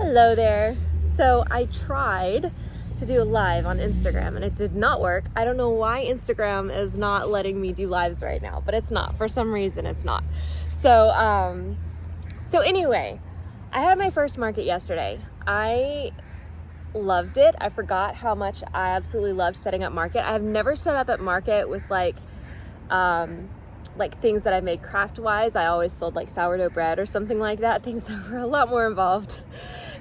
Hello there. So I tried to do a live on Instagram and it did not work. I don't know why Instagram is not letting me do lives right now, but it's not. For some reason it's not. So anyway, I had my first market yesterday. I loved it. I forgot how much I absolutely loved setting up market. I have never set up at market with like things that I made craft wise. I always sold like sourdough bread or something like that, things that were a lot more involved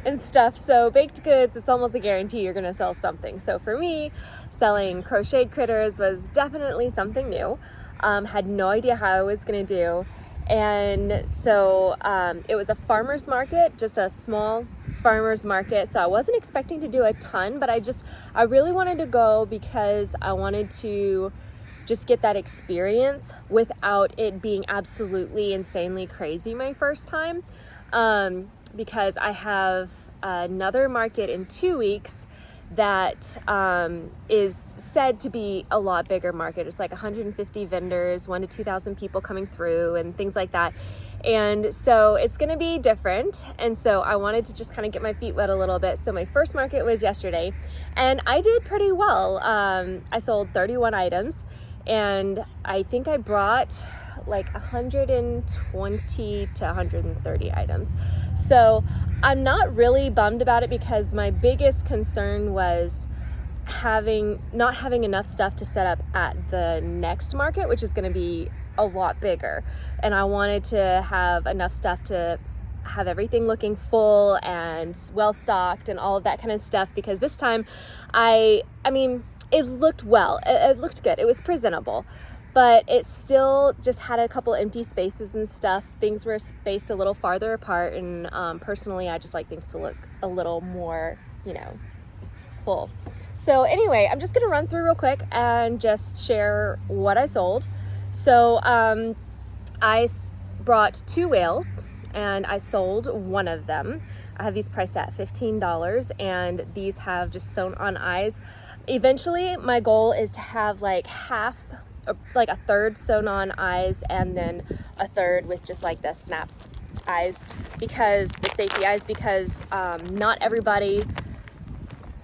and stuff. So baked goods, it's almost a guarantee you're gonna sell something. So for me, selling crocheted critters was definitely something new. Had no idea how I was gonna do. And so it was a farmer's market, just a small farmer's market. So I wasn't expecting to do a ton, but I really wanted to go because I wanted to just get that experience without it being absolutely insanely crazy my first time. Because I have another market in 2 weeks that is said to be a lot bigger market. It's like 150 vendors, 1,000 to 2,000 people coming through and things like that. And so it's gonna be different. And so I wanted to just kind of get my feet wet a little bit. So my first market was yesterday and I did pretty well. I sold 31 items and I think I brought like 120 to 130 items. So I'm not really bummed about it because my biggest concern was not having enough stuff to set up at the next market, which is going to be a lot bigger. And I wanted to have enough stuff to have everything looking full and well stocked and all of that kind of stuff, because this time I mean it looked well, it looked good, it was presentable, but it still just had a couple empty spaces and stuff. Things were spaced a little farther apart, and personally I just like things to look a little more, full. So anyway, I'm just gonna run through real quick and just share what I sold. So I brought 2 whales and I sold one of them. I have these priced at $15 and these have just sewn on eyes. Eventually my goal is to have like a third sewn on eyes and then a third with just like the snap eyes, because the safety eyes, because not everybody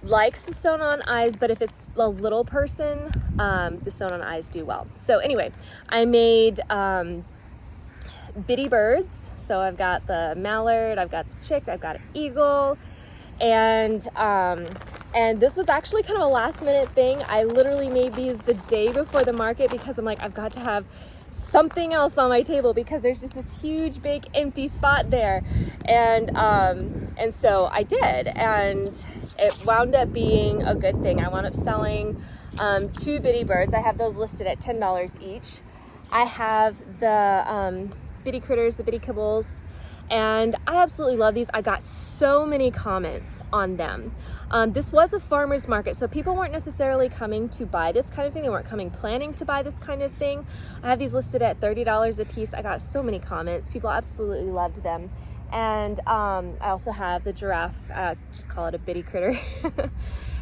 likes the sewn on eyes, but if it's a little person, the sewn on eyes do well. So anyway, I made bitty birds. So I've got the mallard, I've got the chick, I've got an eagle, and this was actually kind of a last minute thing. I literally made these the day before the market because I'm like, I've got to have something else on my table because there's just this huge big empty spot there. And so I did, and it wound up being a good thing. I wound up selling 2 bitty birds. I have those listed at $10 each. I have the bitty critters, the bitty kibbles, and I absolutely love these. I got so many comments on them. This was a farmer's market, so people weren't necessarily coming to buy this kind of thing. They weren't planning to buy this kind of thing. I have these listed at $30 a piece. I got so many comments. People absolutely loved them. And I also have the giraffe, just call it a bitty critter.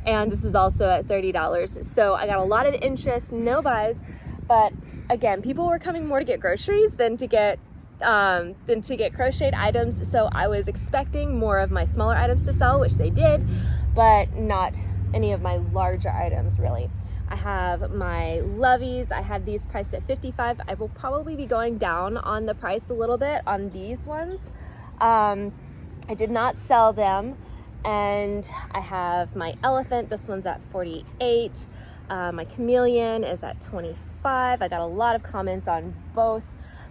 And this is also at $30. So I got a lot of interest, no buys, but again, people were coming more to get groceries than to get crocheted items. So I was expecting more of my smaller items to sell, which they did, but not any of my larger items really. I have my loveys. I have these priced at $55. I will probably be going down on the price a little bit on these ones. I did not sell them. And I have my elephant. This one's at $48. My chameleon is at $25. I got a lot of comments on both.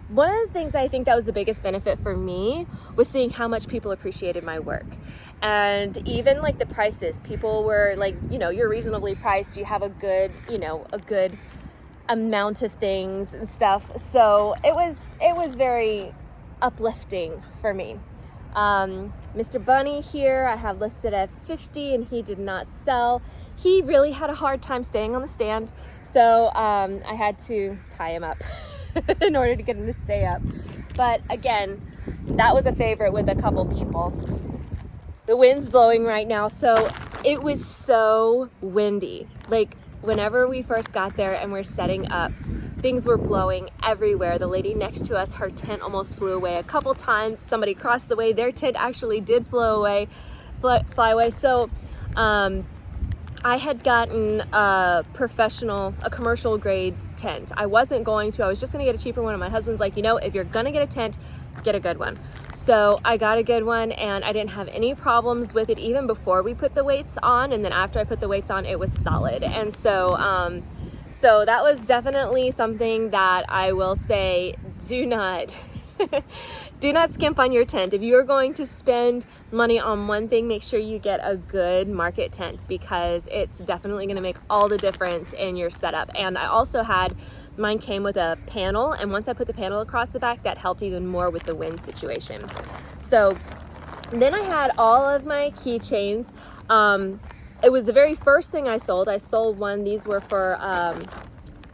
One of the things I think that was the biggest benefit for me was seeing how much people appreciated my work. And even like the prices, people were like, you're reasonably priced, you have a good amount of things and stuff. So it was very uplifting for me. Mr. Bunny here I have listed at $50 and he did not sell. He really had a hard time staying on the stand, so I had to tie him up in order to get him to stay up. But again, that was a favorite with a couple people. The wind's blowing right now, so it was so windy. Like whenever we first got there and we're setting up, things were blowing everywhere. The lady next to us, her tent almost flew away a couple times. Somebody crossed the way, their tent actually did flow away. flyaway. So I had gotten a commercial grade tent. I wasn't going to, I was just gonna get a cheaper one, and my husband's like, you know, if you're gonna get a tent, get a good one. So I got a good one, and I didn't have any problems with it even before we put the weights on, and then after I put the weights on, it was solid. And so so that was definitely something that I will say, do not do not skimp on your tent. If you are going to spend money on one thing, make sure you get a good market tent, because it's definitely going to make all the difference in your setup. And I also had, mine came with a panel, and once I put the panel across the back, that helped even more with the wind situation. So then I had all of my keychains. It was the very first thing I sold. I sold one. These were for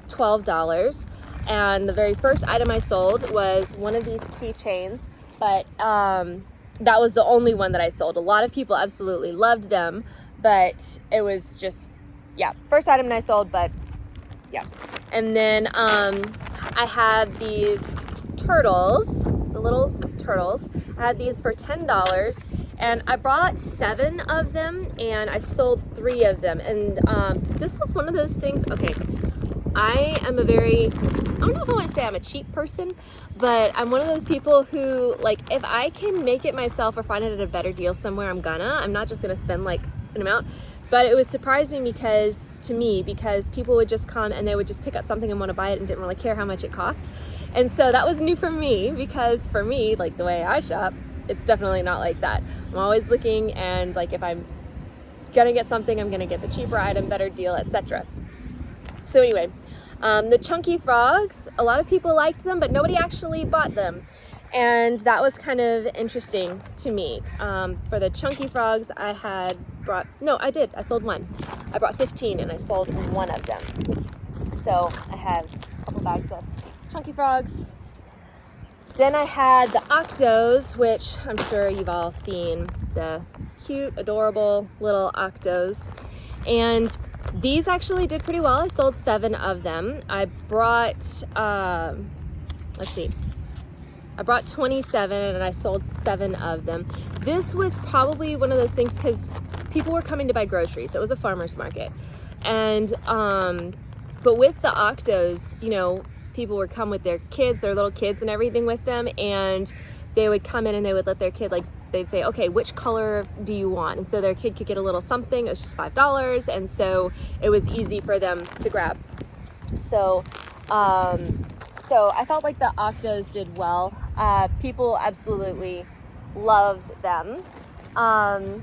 $12. And the very first item I sold was one of these keychains, but that was the only one that I sold. A lot of people absolutely loved them, but it was just, yeah, first item that I sold, but yeah. And then I had these turtles, the little turtles. I had these for $10, and I bought 7 of them, and I sold 3 of them. And this was one of those things, okay, I am a very, I don't know if I want to say I'm a cheap person, but I'm one of those people who, like, if I can make it myself or find it at a better deal somewhere, I'm not just gonna spend like an amount. But it was surprising to me because people would just come and they would just pick up something and want to buy it and didn't really care how much it cost. And so that was new for me, because for me, like the way I shop, it's definitely not like that. I'm always looking, and like if I'm gonna get something, I'm gonna get the cheaper item, better deal, etc. So anyway, the chunky frogs, a lot of people liked them, but nobody actually bought them. And that was kind of interesting to me. For the chunky frogs, I sold one. I brought 15 and I sold one of them. So I had a couple bags of chunky frogs. Then I had the octos, which I'm sure you've all seen, the cute, adorable little octos. And these actually did pretty well. I sold 7 of them. I brought, I brought 27 and I sold 7 of them. This was probably one of those things because people were coming to buy groceries. It was a farmer's market. And, but with the octos, you know, people would come with their kids, their little kids and everything with them. And they would come in and they would let their kid, like, they'd say, okay, which color do you want? And so their kid could get a little something. It was just $5. And so it was easy for them to grab. So, so I felt like the octos did well. People absolutely loved them. Oh,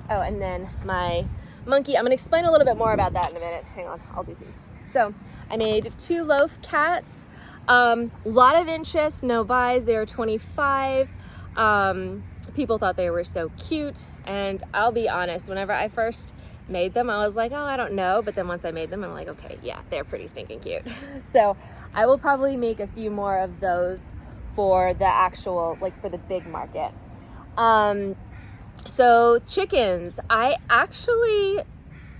and then my monkey, I'm gonna explain a little bit more about that in a minute. Hang on, I'll do these. So I made 2 loaf cats. Lot of interest, no buys, they were 25. People thought they were so cute, and I'll be honest, whenever I first made them, I was like, oh, I don't know. But then once I made them, I'm like, okay, yeah, they're pretty stinking cute. So I will probably make a few more of those for the actual, like for the big market. So chickens,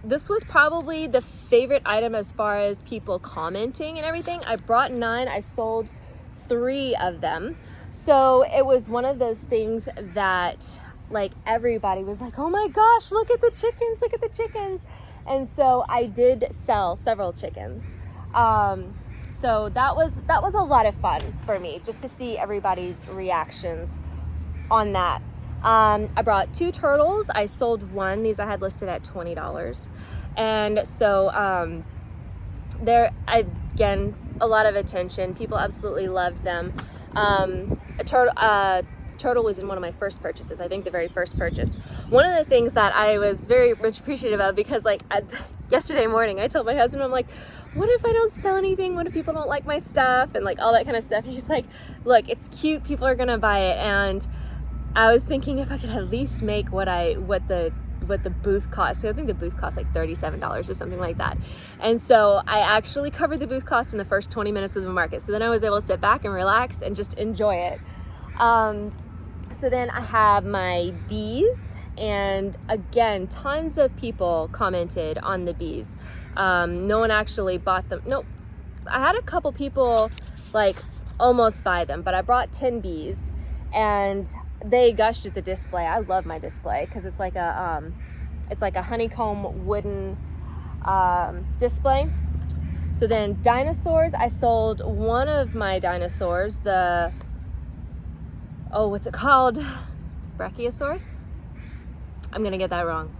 this was probably the favorite item as far as people commenting and everything. I brought 9, I sold 3 of them. So it was one of those things that like everybody was like, oh my gosh, look at the chickens, look at the chickens. And so I did sell several chickens. So that was a lot of fun for me, just to see everybody's reactions on that. I brought 2 turtles. I sold 1. These I had listed at $20. And so there, again, a lot of attention. People absolutely loved them. A turtle was in one of my first purchases. I think the very first purchase. One of the things that I was very much appreciative of, because like yesterday morning, I told my husband, I'm like, what if I don't sell anything? What if people don't like my stuff? And like all that kind of stuff. And he's like, look, it's cute. People are going to buy it. And I was thinking if I could at least make what the booth cost. So I think the booth cost like $37 or something like that. And so I actually covered the booth cost in the first 20 minutes of the market. So then I was able to sit back and relax and just enjoy it. So then I have my bees, and again, tons of people commented on the bees. No one actually bought them. Nope. I had a couple people like almost buy them, but I brought 10 bees, and they gushed at the display. I love my display because it's like a honeycomb wooden display. So then dinosaurs, I sold one of my dinosaurs, what's it called? Brachiosaurus? I'm gonna get that wrong.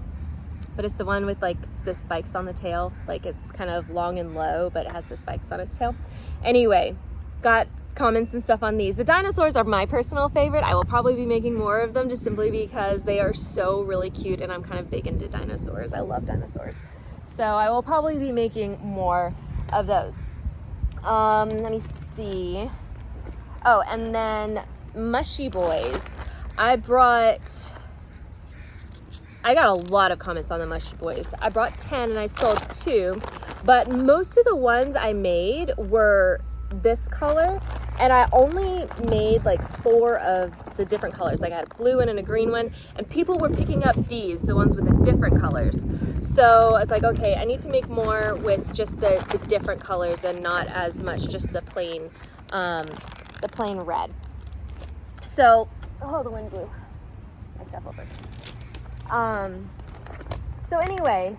But it's the one with like the spikes on the tail. Like it's kind of long and low, but it has the spikes on its tail. Anyway, got comments and stuff on these. The dinosaurs are my personal favorite. I will probably be making more of them just simply because they are so really cute and I'm kind of big into dinosaurs. I love dinosaurs. So I will probably be making more of those. Let me see. Oh, and then Mushy Boys. I got a lot of comments on the Mushy Boys. I brought 10 and I sold 2, but most of the ones I made were this color, and I only made like 4 of the different colors. Like I had a blue one and a green one, and people were picking up these, the ones with the different colors. So I was like, okay, I need to make more with just the different colors and not as much just the plain red. So, oh, the wind blew my stuff over. So anyway,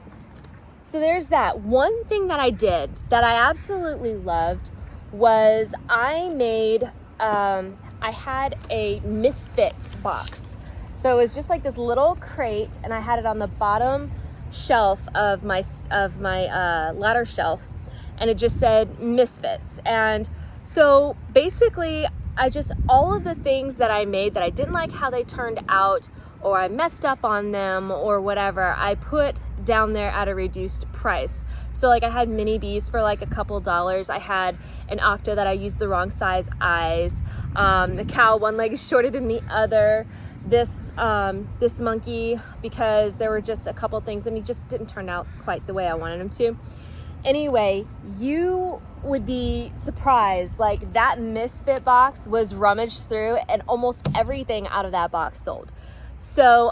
so there's that. One thing that I did that I absolutely loved was I made, I had a Misfit box. So it was just like this little crate, and I had it on the bottom shelf of my ladder shelf, and it just said Misfits. And so basically all of the things that I made that I didn't like how they turned out, or I messed up on them or whatever, I put down there at a reduced price. So like I had mini bees for like a couple dollars. I had an octa that I used the wrong size eyes. The cow, one leg is shorter than the other. This monkey, because there were just a couple things and he just didn't turn out quite the way I wanted him to. Anyway, you would be surprised, like that Misfit box was rummaged through and almost everything out of that box sold. So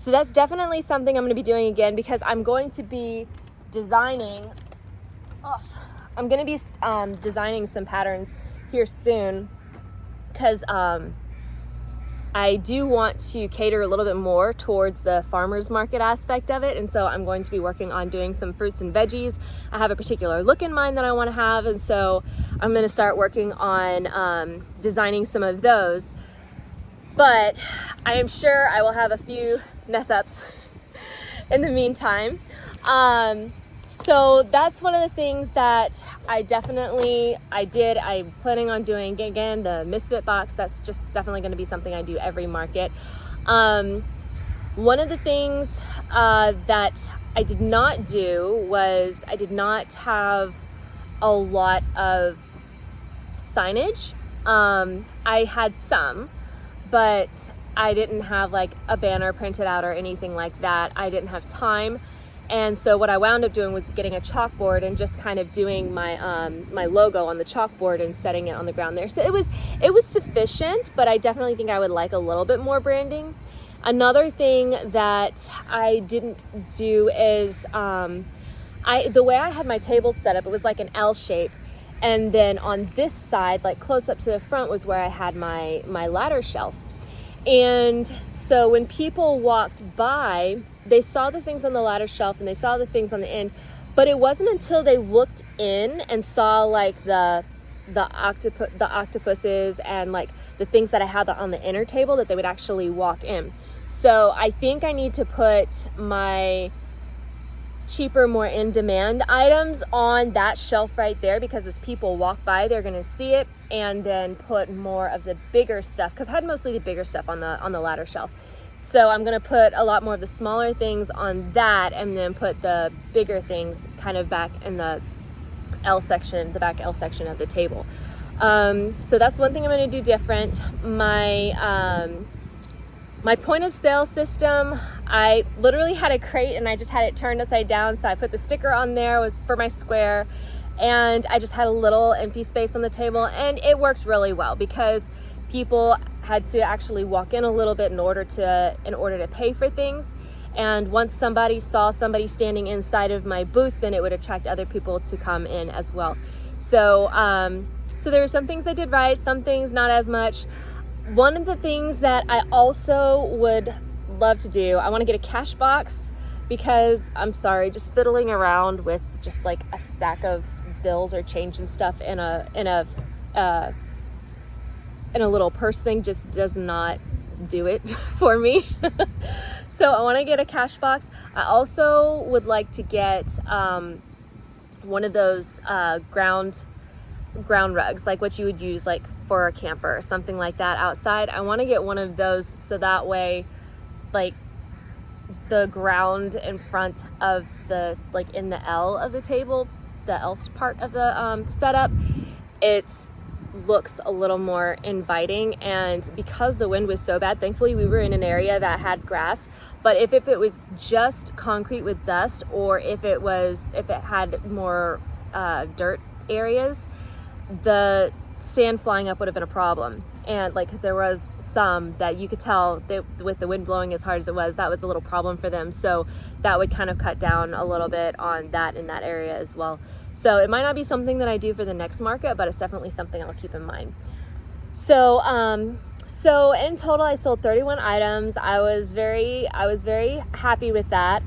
that's definitely something I'm going to be doing again, because I'm going to be designing designing some patterns here soon, because I do want to cater a little bit more towards the farmer's market aspect of it. And so I'm going to be working on doing some fruits and veggies. I have a particular look in mind that I want to have. And so I'm going to start working on designing some of those. But I am sure I will have a few mess ups in the meantime. So that's one of the things that I did. I'm planning on doing again, the Misfit box. That's just definitely going to be something I do every market. One of the things that I did not do was I did not have a lot of signage. I had some, but I didn't have like a banner printed out or anything like that. I didn't have time. And so what I wound up doing was getting a chalkboard and just kind of doing my my logo on the chalkboard and setting it on the ground there. So it was sufficient, but I definitely think I would like a little bit more branding. Another thing that I didn't do is the way I had my table set up, it was like an L shape. And then on this side, like close up to the front, was where I had my ladder shelf. And so when people walked by, they saw the things on the ladder shelf and they saw the things on the end, but it wasn't until they looked in and saw like the octopuses and like the things that I had on the inner table that they would actually walk in. So I think I need to put my cheaper, more in-demand items on that shelf right there, because as people walk by, they're going to see it, and then put more of the bigger stuff, because I had mostly the bigger stuff on the ladder shelf. So I'm going to put a lot more of the smaller things on that, and then put the bigger things kind of back in the L section, the back L section of the table. So that's one thing I'm going to do different. My point of sale system, I literally had a crate and I just had it turned upside down. So I put the sticker on there, was for my square, and I just had a little empty space on the table, and it worked really well because people had to actually walk in a little bit in order to pay for things. And once somebody saw somebody standing inside of my booth, then it would attract other people to come in as well. So there were some things I did right, some things not as much. One of the things that I also would love to do, I want to get a cash box, because I'm sorry, just fiddling around with just like a stack of bills or change and stuff in a little purse thing just does not do it for me. So I want to get a cash box. I also would like to get one of those ground rugs, like what you would use like for a camper or something like that outside. I want to get one of those so that way, like, the ground in front of the, like in the L of the table, the L part of the setup, it's looks a little more inviting. And because the wind was so bad, thankfully we were in an area that had grass, but if it was just concrete with dust, or if it had more dirt areas, the sand flying up would have been a problem. And like, cause there was some that you could tell that with the wind blowing as hard as it was, that was a little problem for them. So that would kind of cut down a little bit on that in that area as well. So it might not be something that I do for the next market, but it's definitely something I'll keep in mind. So in total, I sold 31 items. I was very happy with that.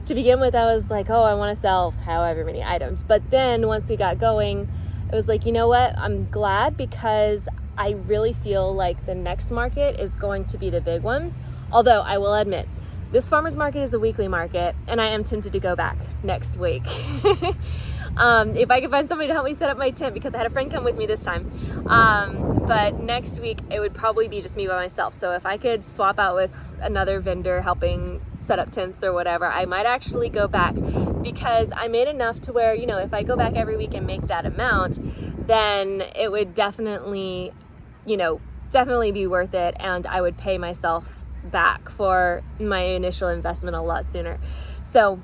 To begin with, I was like, oh, I want to sell however many items. But then once we got going, it was like, you know what? I'm glad, because I really feel like the next market is going to be the big one. Although I will admit, this farmer's market is a weekly market, and I am tempted to go back next week. If I could find somebody to help me set up my tent, because I had a friend come with me this time. But next week it would probably be just me by myself. So if I could swap out with another vendor helping set up tents or whatever, I might actually go back, because I made enough to where, you know, if I go back every week and make that amount, then it would definitely be worth it, and I would pay myself back for my initial investment a lot sooner. So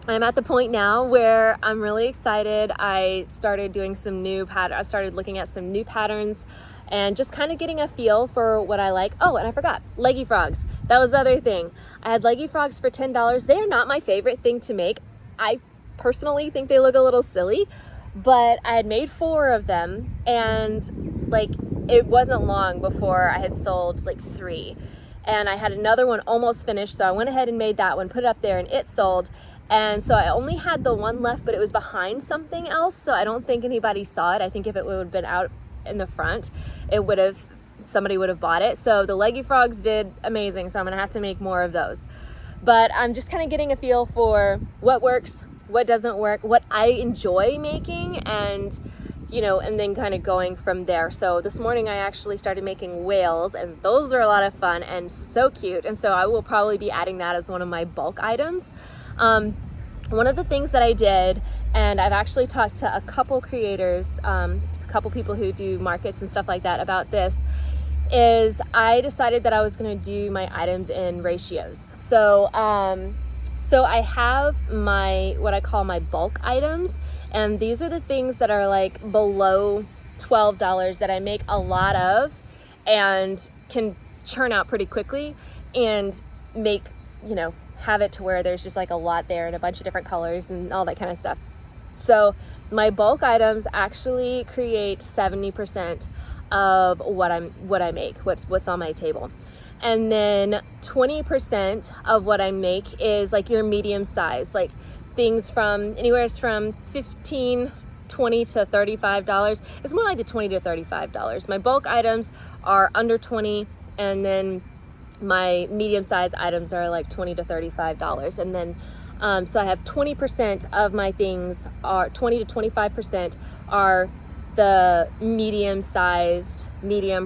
I'm at the point now where I'm really excited. I started doing I started looking at some new patterns and just kind of getting a feel for what I like. Oh, and I forgot, leggy frogs. That was the other thing. I had leggy frogs for $10. They are not my favorite thing to make. I personally think they look a little silly, but I had made 4 of them, and like, it wasn't long before I had sold like 3. And I had another one almost finished, so I went ahead and made that one, put it up there, and it sold. And so I only had the one left, but it was behind something else, so I don't think anybody saw it. I think if it would have been out in the front, somebody would have bought it. So the leggy frogs did amazing, so I'm gonna have to make more of those. But I'm just kind of getting a feel for what works, what doesn't work, what I enjoy making, and then kind of going from there. So this morning I actually started making whales, and those are a lot of fun and so cute. And so I will probably be adding that as one of my bulk items. One of the things that I did, and I've actually talked to a couple creators, a couple people who do markets and stuff like that about this, is I decided that I was going to do my items in ratios. So I have what I call my bulk items, and these are the things that are like below $12 that I make a lot of and can churn out pretty quickly and make, have it to where there's just like a lot there and a bunch of different colors and all that kind of stuff. So my bulk items actually create 70% of what I make, what's on my table. And then 20% of what I make is like your medium size, like things from anywhere from $15, $20 to $35. It's more like the $20 to $35. My bulk items are under $20, and then my medium size items are like $20 to $35. And then so I have 20% of my things are 20 to 25% are the medium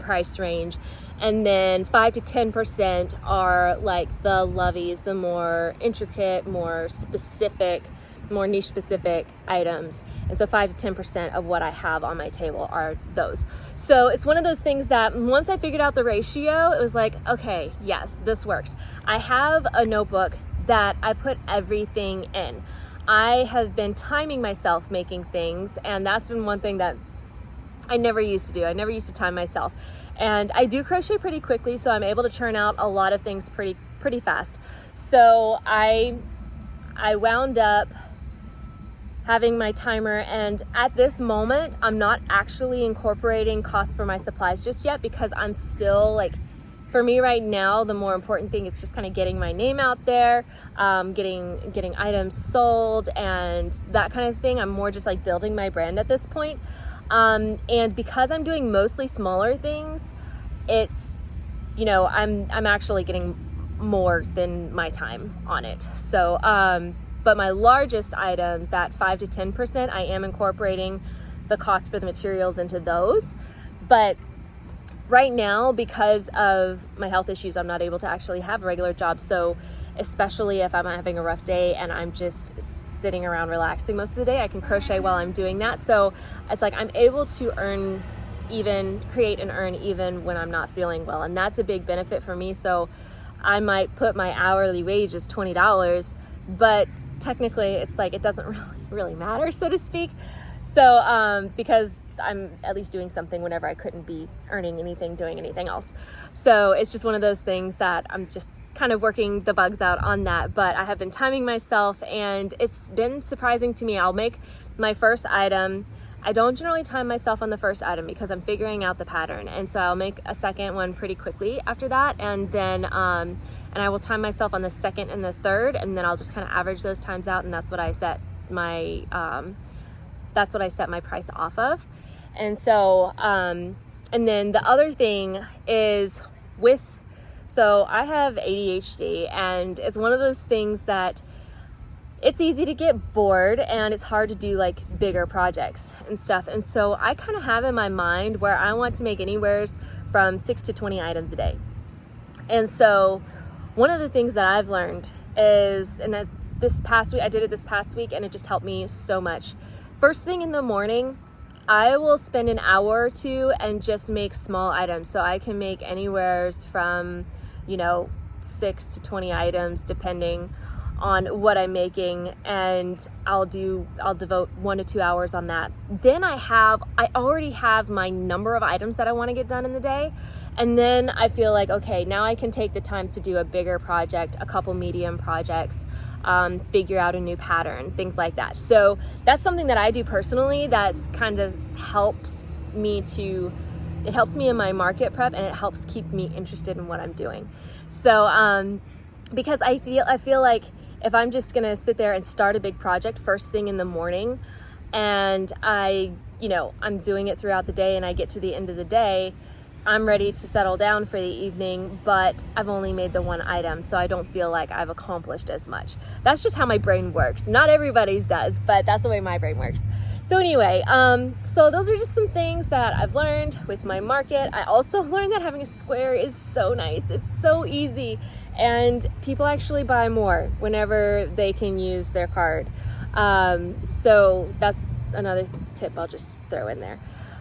price range. And then 5 to 10% are like the loveys, the more intricate, more specific, more niche specific items. And so 5 to 10% of what I have on my table are those. So it's one of those things that once I figured out the ratio, it was like, okay, yes, this works. I have a notebook that I put everything in. I have been timing myself making things, and that's been one thing that I never used to do. I never used to time myself. And I do crochet pretty quickly, so I'm able to churn out a lot of things pretty fast. So I wound up having my timer. And at this moment, I'm not actually incorporating costs for my supplies just yet, because I'm still like, for me right now, the more important thing is just kind of getting my name out there, getting items sold and that kind of thing. I'm more just like building my brand at this point. And because I'm doing mostly smaller things, it's, you know, I'm actually getting more than my time on it. So, but my largest items, that 5 to 10%, I am incorporating the cost for the materials into those. But right now, because of my health issues, I'm not able to actually have a regular job. So especially if I'm having a rough day and I'm just sitting around relaxing most of the day, I can crochet while I'm doing that. So it's like I'm able to create and earn even when I'm not feeling well. And that's a big benefit for me. So I might put my hourly wage as $20, but technically it's like, it doesn't really matter, so to speak. So, because I'm at least doing something whenever I couldn't be earning anything, doing anything else. So it's just one of those things that I'm just kind of working the bugs out on that. But I have been timing myself, and it's been surprising to me. I'll make my first item. I don't generally time myself on the first item because I'm figuring out the pattern. And so I'll make a second one pretty quickly after that. And then, and I will time myself on the second and the third, and then I'll just kind of average those times out. And that's what I set my, price off of. And so, and then the other thing is so I have ADHD, and it's one of those things that it's easy to get bored and it's hard to do like bigger projects and stuff. And so I kind of have in my mind where I want to make anywheres from 6 to 20 items a day. And so one of the things that I've learned is, and that this past week, I did it this past week, and it just helped me so much. First thing in the morning, I will spend an hour or two and just make small items. So I can make anywheres from, 6 to 20 items depending on what I'm making, and I'll devote 1 to 2 hours on that. Then I already have my number of items that I want to get done in the day. And then I feel like, okay, now I can take the time to do a bigger project, a couple medium projects, figure out a new pattern, things like that. So that's something that I do personally that's kind of helps me in my market prep, and it helps keep me interested in what I'm doing. So, because I feel like if I'm just gonna sit there and start a big project first thing in the morning, and I'm doing it throughout the day, and I get to the end of the day, I'm ready to settle down for the evening, but I've only made the one item, so I don't feel like I've accomplished as much. That's just how my brain works. Not everybody's does, but that's the way my brain works. So anyway, so those are just some things that I've learned with my market. I also learned that having a square is so nice. It's so easy, and people actually buy more whenever they can use their card. So that's another tip I'll just throw in there.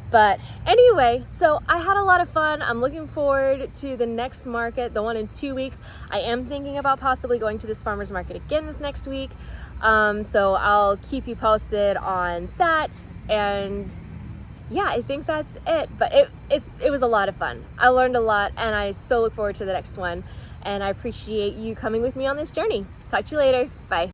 But anyway, so I had a lot of fun. I'm looking forward to the next market, the one in 2 weeks. I am thinking about possibly going to this farmer's market again this next week. So I'll keep you posted on that. And yeah, I think that's it. But it was a lot of fun. I learned a lot, and I so look forward to the next one. And I appreciate you coming with me on this journey. Talk to you later. Bye.